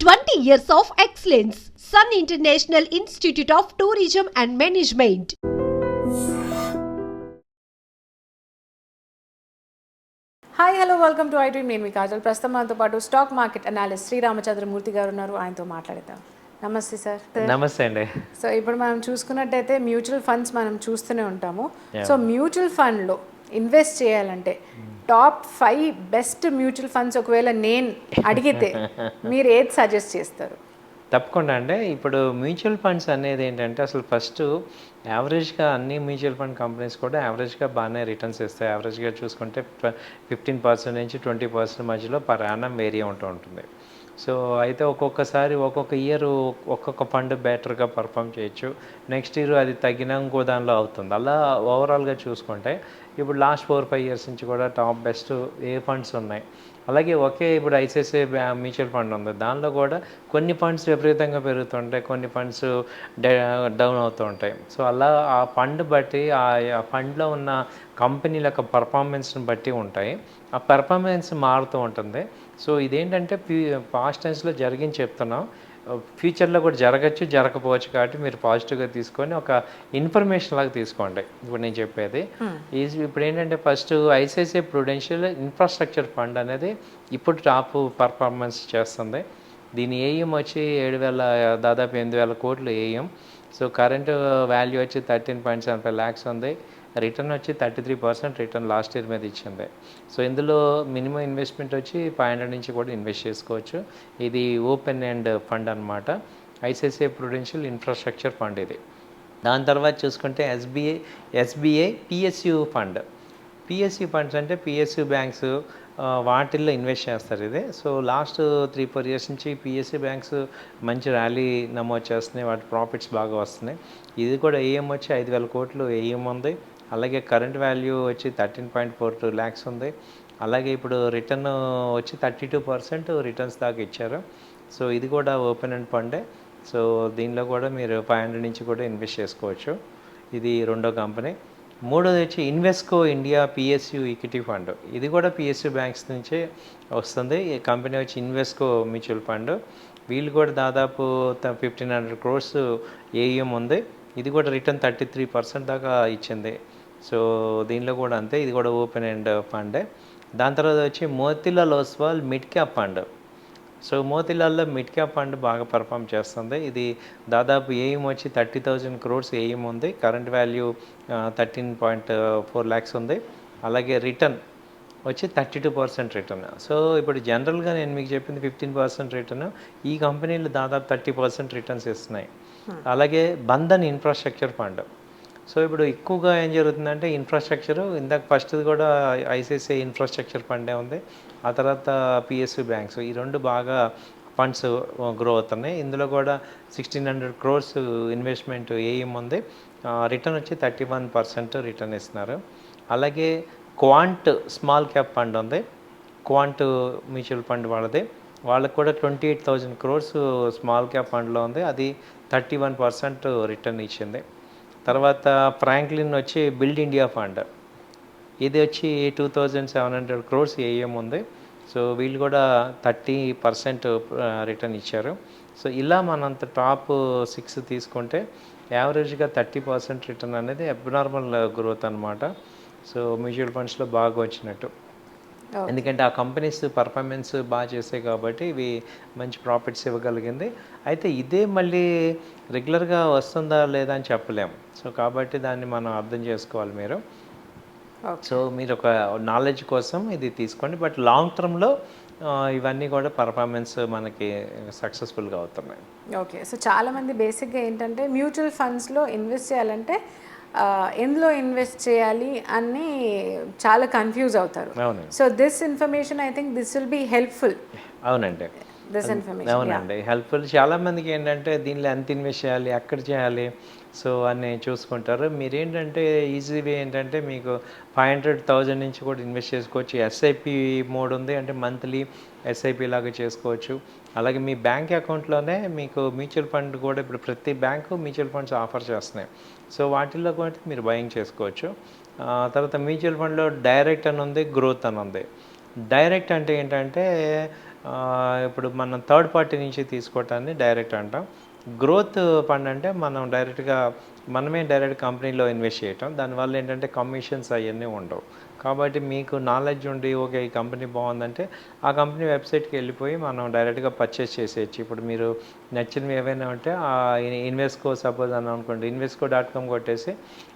20 years of excellence. Sun International Institute of Tourism and Management. Hi hello welcome to I dream. నేను మీ కాజల్. ప్రస్తుతం మనతో పాటు stock market analyst Sriramachandramurthy గారు ఉన్నారు. ఆయనతో మాట్లాడతాం. నమస్తే సార్. నమస్తే అండి. సో ఇప్పుడు మనం చూసుకున్నట్టయితే మ్యూచువల్ ఫండ్స్ మనం చూస్తూనే ఉంటాము. సో మ్యూచువల్ ఫండ్లో ఇన్వెస్ట్ చేయాలంటే టాప్ 5 బెస్ట్ మ్యూచువల్ ఫండ్స్ ఒకవేళ నేను అడిగితే మీరు ఏది సజెస్ట్ చేస్తారు? తప్పకుండా అండి. ఇప్పుడు మ్యూచువల్ ఫండ్స్ అనేది ఏంటంటే అసలు ఫస్ట్ యావరేజ్గా అన్ని మ్యూచువల్ ఫండ్ కంపెనీస్ కూడా యావరేజ్గా బాగానే రిటర్న్స్ ఇస్తాయి. యావరేజ్గా చూసుకుంటే 15% నుంచి 20% మధ్యలో పర్ యానం వేరీ ఉంటూ ఉంటుంది. సో అయితే ఒక్కొక్కసారి ఒక్కొక్క ఇయర్ ఒక్కొక్క ఫండ్ బెటర్గా పర్ఫామ్ చేయొచ్చు. నెక్స్ట్ ఇయర్ అది తగ్గిన ఇంకో దానిలో అవుతుంది. అలా ఓవరాల్గా చూసుకుంటే ఇప్పుడు లాస్ట్ 4-5 ఇయర్స్ నుంచి కూడా టాప్ బెస్ట్ ఏ ఫండ్స్ ఉన్నాయి. అలాగే ఇప్పుడు ఐసిఐసిఐ మ్యూచువల్ ఫండ్ ఉంది. దానిలో కూడా కొన్ని ఫండ్స్ విపరీతంగా పెరుగుతుంటాయి, కొన్ని ఫండ్స్ డౌన్ అవుతూ ఉంటాయి. సో అలా ఆ ఫండ్ బట్టి ఆ ఫండ్లో ఉన్న కంపెనీల యొక్క పర్ఫార్మెన్స్ని బట్టి ఉంటాయి. ఆ పర్ఫార్మెన్స్ మారుతూ ఉంటుంది. సో ఇదేంటంటే పాస్ట్ టైమ్స్లో జరిగింది చెప్తున్నాం, ఫ్యూచర్లో కూడా జరగచ్చు జరగకపోవచ్చు. కాబట్టి మీరు పాజిటివ్గా తీసుకొని ఒక ఇన్ఫర్మేషన్ లాగా తీసుకోండి. ఇప్పుడు నేను చెప్పేది ఇప్పుడు ఏంటంటే first ICICI Prudential infrastructure fund అనేది ఇప్పుడు టాప్ పర్ఫార్మెన్స్ చేస్తుంది. దీని ఏఎం వచ్చి దాదాపు 8,000 కోట్లు ఏఎం. సో కరెంట్ వాల్యూ వచ్చి 13.75 lakhs ఉంది. రిటర్న్ వచ్చి 33% రిటర్న్ లాస్ట్ ఇయర్ మీద ఇచ్చింది. సో ఇందులో మినిమం ఇన్వెస్ట్మెంట్ వచ్చి 500 నుంచి కూడా ఇన్వెస్ట్ చేసుకోవచ్చు. ఇది ఓపెన్ ఎండ్ ఫండ్ అనమాట. ఐసిఐసిఐ ప్రుడెన్షియల్ ఇన్ఫ్రాస్ట్రక్చర్ ఫండ్ ఇది. దాని తర్వాత చూసుకుంటే SBI PSU fund. PSU funds అంటే పిఎస్యు బ్యాంక్స్ వాటిల్లో ఇన్వెస్ట్ చేస్తారు ఇది. సో లాస్ట్ 3-4 ఇయర్స్ నుంచి పిఎస్యు బ్యాంక్స్ మంచి ర్యాలీ నమోదు చేస్తున్నాయి. వాటి ప్రాఫిట్స్ బాగా వస్తున్నాయి. ఇది కూడా ఏఎం వచ్చి 5,000 కోట్లు ఏఎం ఉంది. అలాగే కరెంట్ వాల్యూ వచ్చి 13.42 lakhs ఉంది. అలాగే ఇప్పుడు రిటర్న్ వచ్చి 32% రిటర్న్స్ దాకా ఇచ్చారు. సో ఇది కూడా ఓపెన్ అండ్ ఫండే. సో దీనిలో కూడా మీరు 500 నుంచి కూడా ఇన్వెస్ట్ చేసుకోవచ్చు. ఇది రెండో కంపెనీ. మూడోది వచ్చి Invesco India PSU equity fund. ఇది కూడా పిఎస్యు బ్యాంక్స్ నుంచే వస్తుంది. ఈ కంపెనీ వచ్చి ఇన్వెస్కో మ్యూచువల్ ఫండ్. వీళ్ళు కూడా దాదాపు 1,500 crores ఏఎం ఉంది. ఇది కూడా రిటర్న్ 33% దాకా ఇచ్చింది. సో దీనిలో కూడా అంతే, ఇది కూడా ఓపెన్ ఎండ్ ఫండే. దాని తర్వాత వచ్చి Motilal Oswal mid cap fund. So మోతీలాల్లో మిడ్ క్యాప్ ఫండ్ బాగా పర్ఫామ్ చేస్తుంది. ఇది దాదాపు ఏఎం వచ్చి 30,000 crores ఏఎం ఉంది. కరెంట్ వాల్యూ 13.4 lakhs ఉంది. అలాగే రిటర్న్ వచ్చి 32% రిటర్న్. సో ఇప్పుడు జనరల్గా నేను మీకు చెప్పింది 15% రిటర్న్. ఈ కంపెనీలు దాదాపు 30% రిటర్న్స్ ఇస్తున్నాయి. అలాగే బంధన్ ఇన్ఫ్రాస్ట్రక్చర్ ఫండ్. సో ఇప్పుడు ఎక్కువగా ఏం జరుగుతుందంటే ఇన్ఫ్రాస్ట్రక్చరు, ఇందాక ఫస్ట్ది కూడా ఐసిఐసిఐ ఇన్ఫ్రాస్ట్రక్చర్ ఫండే ఉంది. ఆ తర్వాత పిఎస్యు బ్యాంక్స్, ఈ రెండు బాగా ఫండ్స్ గ్రో అవుతున్నాయి. ఇందులో కూడా 1,600 crores ఇన్వెస్ట్మెంట్ ఏఎం ఉంది. రిటర్న్ వచ్చి 31% రిటర్న్ ఇస్తున్నారు. అలాగే క్వాంట్ స్మాల్ క్యాప్ ఫండ్ ఉంది. క్వాంట్ మ్యూచువల్ ఫండ్ వాళ్ళకి కూడా 28,000 crores స్మాల్ క్యాప్ ఫండ్లో ఉంది. అది 31% రిటర్న్ ఇచ్చింది. తర్వాత ఫ్రాంక్లిన్ వచ్చి బిల్డ్ ఇండియా ఫండ్. ఇది వచ్చి 2,700 crores ఏఎం ఉంది. సో వీళ్ళు కూడా 30% రిటర్న్ ఇచ్చారు. సో ఇలా మనంత టాప్ 6 తీసుకుంటే యావరేజ్గా 30% రిటర్న్ అనేది అబ్నార్మల్ గ్రోత్ అనమాట. సో మ్యూచువల్ ఫండ్స్లో బాగా వచ్చినట్టు, ఎందుకంటే ఆ కంపెనీస్ పర్ఫార్మెన్స్ బాగా చేసాయి కాబట్టి ఇవి మంచి ప్రాఫిట్స్ ఇవ్వగలిగింది. అయితే ఇదే మళ్ళీ రెగ్యులర్గా వస్తుందా లేదా అని చెప్పలేము. సో కాబట్టి దాన్ని మనం అర్థం చేసుకోవాలి మీరు. సో మీరు ఒక నాలెడ్జ్ కోసం ఇది తీసుకోండి. బట్ లాంగ్ టర్మ్లో ఇవన్నీ కూడా పర్ఫార్మెన్స్ మనకి సక్సెస్ఫుల్గా అవుతున్నాయి. ఓకే. సో చాలామంది బేసిక్గా ఏంటంటే మ్యూచువల్ ఫండ్స్లో ఇన్వెస్ట్ చేయాలంటే ఎందులో ఇన్వెస్ట్ చేయాలి అని చాలా కన్ఫ్యూజ్ అవుతారు. So this information I think this will be helpful. అవునండి, దిస్ ఇన్ఫర్మేషన్ అవునండి, హెల్ప్ఫుల్. చాలామందికి ఏంటంటే దీనిలో ఎంత ఇన్వెస్ట్ చేయాలి, ఎక్కడ చేయాలి, సో అని చూసుకుంటారు. మీరేంటంటే ఈజీ వే ఏంటంటే మీకు 500,000 నుంచి కూడా ఇన్వెస్ట్ చేసుకోవచ్చు. ఎస్ఐపి మోడ్ ఉంది, అంటే మంత్లీ ఎస్ఐపి లాగా చేసుకోవచ్చు. అలాగే మీ బ్యాంక్ అకౌంట్లోనే మీకు మ్యూచువల్ ఫండ్ కూడా ఇప్పుడు ప్రతి బ్యాంకు మ్యూచువల్ ఫండ్స్ ఆఫర్ చేస్తున్నాయి. సో వాటిల్లో కూడా మీరు బయింగ్ చేసుకోవచ్చు. తర్వాత మ్యూచువల్ ఫండ్లో డైరెక్ట్ అని ఉంది, గ్రోత్ అని ఉంది. డైరెక్ట్ అంటే ఏంటంటే ఇప్పుడు మనం థర్డ్ పార్టీ నుంచి తీసుకోవటాన్ని డైరెక్ట్ అంటాం. గ్రోత్ ఫండ్ అంటే మనం మనమే డైరెక్ట్ కంపెనీలో ఇన్వెస్ట్ చేయటం. దానివల్ల ఏంటంటే కమిషన్స్ అవన్నీ ఉండవు. కాబట్టి మీకు నాలెడ్జ్ ఉండి ఓకే ఈ కంపెనీ బాగుందంటే ఆ కంపెనీ వెబ్సైట్కి వెళ్ళిపోయి మనం డైరెక్ట్గా పర్చేస్ చేసేయచ్చు. ఇప్పుడు మీరు నచ్చినవి ఏవైనా ఉంటే ఆ ఇన్వెస్కో సపోజ్ అని అనుకోండి, invesco.com కొట్టేసి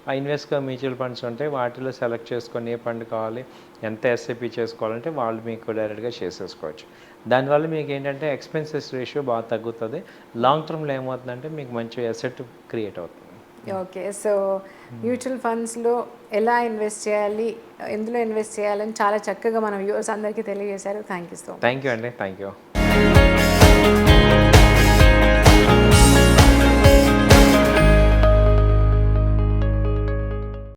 ఆ ఇన్వెస్కో మ్యూచువల్ ఫండ్స్ ఉంటాయి, వాటిలో సెలెక్ట్ చేసుకొని ఏ ఫండ్ కావాలి, ఎంత ఎస్ఐపి చేసుకోవాలంటే వాళ్ళు మీకు డైరెక్ట్గా చేసేసుకోవచ్చు. దానివల్ల మీకు ఏంటంటే ఎక్స్పెన్సెస్ రేషియో బాగా తగ్గుతుంది. లాంగ్ టర్మ్లో ఏమవుతుందంటే మీకు మంచి అసెట్ క్రియేట్ అవుతుంది. ఓకే, సో మ్యూచువల్ ఫండ్స్లో ఎలా ఇన్వెస్ట్ చేయాలి, ఎందులో ఇన్వెస్ట్ చేయాలని చాలా చక్కగా మన వ్యూవర్స్ అందరికీ తెలియజేశారు. Thank you so much. Thank you అండి. Thank you.